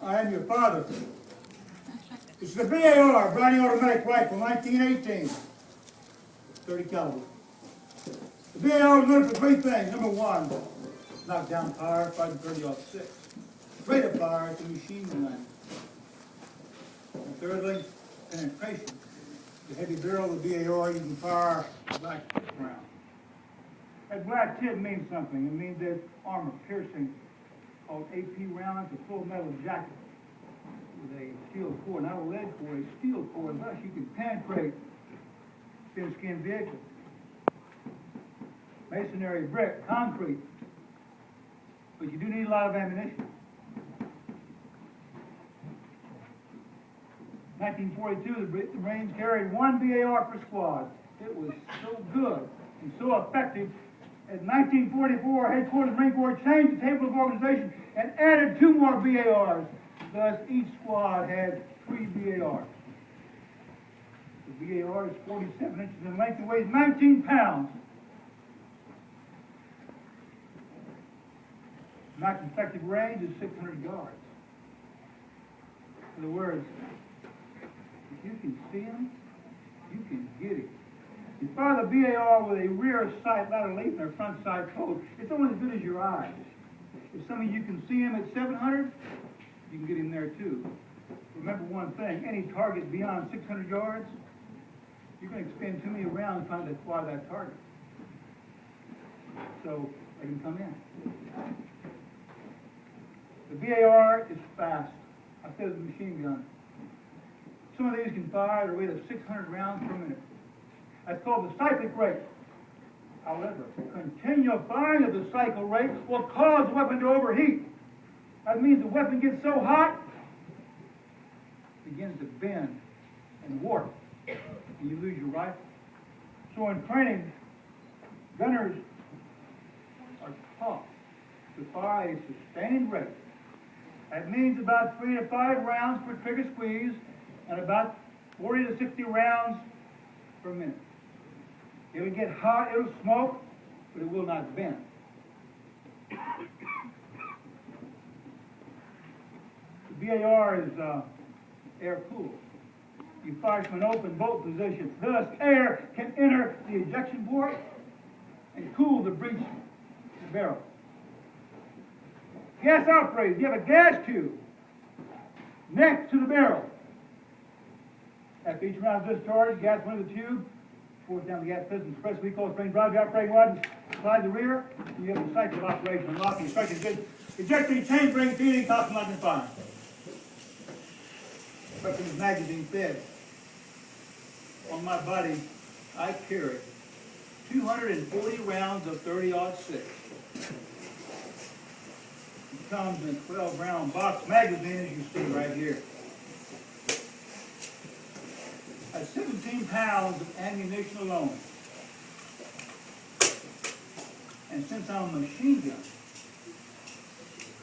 I am your father. This is the BAR, Browning Automatic Rifle, 1918. 30 caliber. The BAR is known for three things. Number one, knockdown power, fighting 30-06. Rate of fire, it's a machine gun. And thirdly, penetration. The heavy barrel of the BAR, you can fire a black tip round. That black tip means something. It means that armor piercing called AP rounds, a full metal jacket with a steel core, not a lead core, a steel core, and thus you can penetrate thin-skinned vehicles. Masonry, brick, concrete, but you do need a lot of ammunition. 1942, the Marines carried one BAR per squad. It was so good and so effective. In 1944, Headquarters of the Marine Corps changed the table of organization and added 2 more BARs. Thus, each squad had 3 BARs. The BAR is 47 inches in length and weighs 19 pounds. Max effective range is 600 yards. In other words, if you can see them, you can get it. You fire the BAR with a rear sight lateral leap and a front sight closed. It's only as good as your eyes. If some of you can see him at 700, you can get him there too. Remember one thing, any target beyond 600 yards, you're going to expend too many rounds trying to acquire that target. So they can come in. The BAR is fast. I said it's a machine gun. Some of these can fire at a rate of 600 rounds per minute. That's called the cyclic rate. However, continual firing of the cycle rate will cause the weapon to overheat. That means the weapon gets so hot, it begins to bend and warp, and you lose your rifle. So in training, gunners are taught to fire a sustained rate. That means about 3 to 5 rounds per trigger squeeze and about 40 to 60 rounds per minute. It'll get hot, it'll smoke, but it will not bend. The BAR is air-cooled. You fire from an open bolt position. Thus, air can enter the ejection port and cool the breech of the barrel. Gas operated. You have a gas tube next to the barrel. After each round is discharged, gas went into the tube, force down the gas piston, press recoil spring, drive the operating rod, and slide the rear, and you have the cycle of operation. Unlocking, striking, good. Ejecting, chain bring, feeding, topping, lock, and firing. Weapons magazine fed. On my body, I carry 240 rounds of 30-06. It comes in a 12-round box magazine, as you see right here. That's 17 pounds of ammunition alone. And since I'm a machine gun,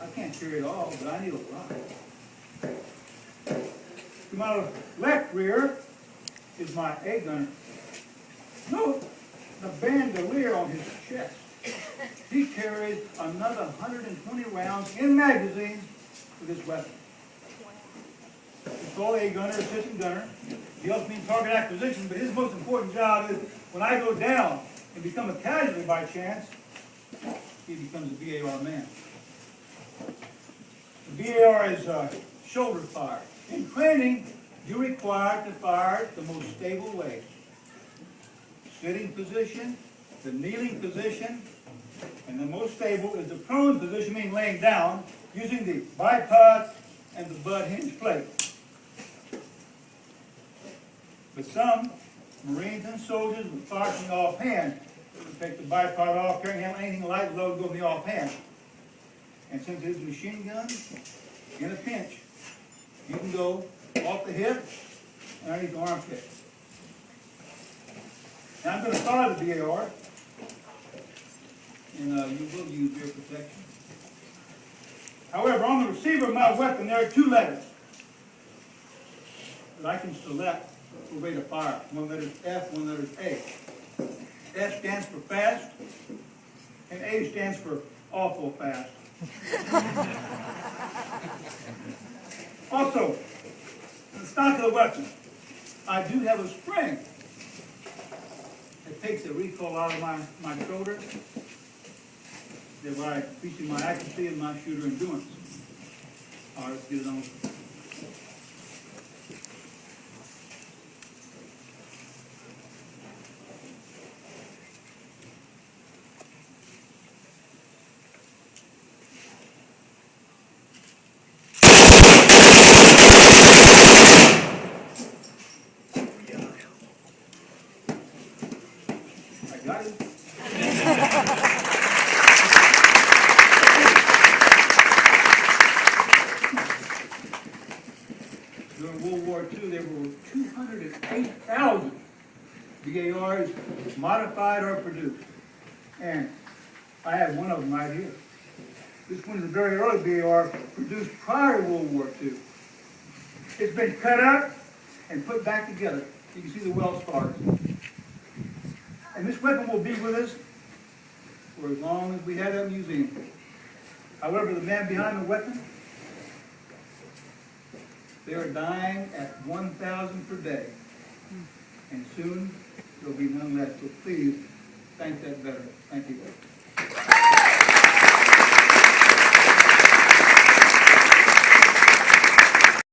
I can't carry it all, but I need a lot. To my left rear is my A-gunner. Note the bandolier on his chest. He carries another 120 rounds in magazines for this weapon. He's called A-gunner, assistant gunner. He also means target acquisition, but his most important job is when I go down and become a casualty by chance, he becomes a BAR man. The BAR is shoulder fire. In training, you're required to fire the most stable way. Sitting position, the kneeling position, and the most stable is the prone position, meaning laying down, using the bipod and the butt hinge plate. But some Marines and soldiers would fire from the offhand. They would take the bipod off, carrying anything light load go in the offhand. And since it's a machine gun, in a pinch, you can go off the hip and underneath the armpit. Now I'm going to fire the BAR, and you will use ear protection. However, on the receiver of my weapon, there are 2 letters that I can select for rate of fire. One letter is F, one letter is A. F stands for fast, and A stands for awful fast. Also, in the stock of the weapon, I do have a spring that takes the recoil out of my shoulder, thereby increasing my accuracy and my shooter endurance. All right, let's get it on. I got it. During World War II, there were 208,000 BARs modified or produced. And I have one of them right here. This one is a very early BAR produced prior to World War II. It's been cut up and put back together. You can see the well scars. And this weapon will be with us for as long as we have that museum. However, the man behind the weapon, they are dying at 1,000 per day. And soon, there'll be none left. So please, thank that veteran. Thank you.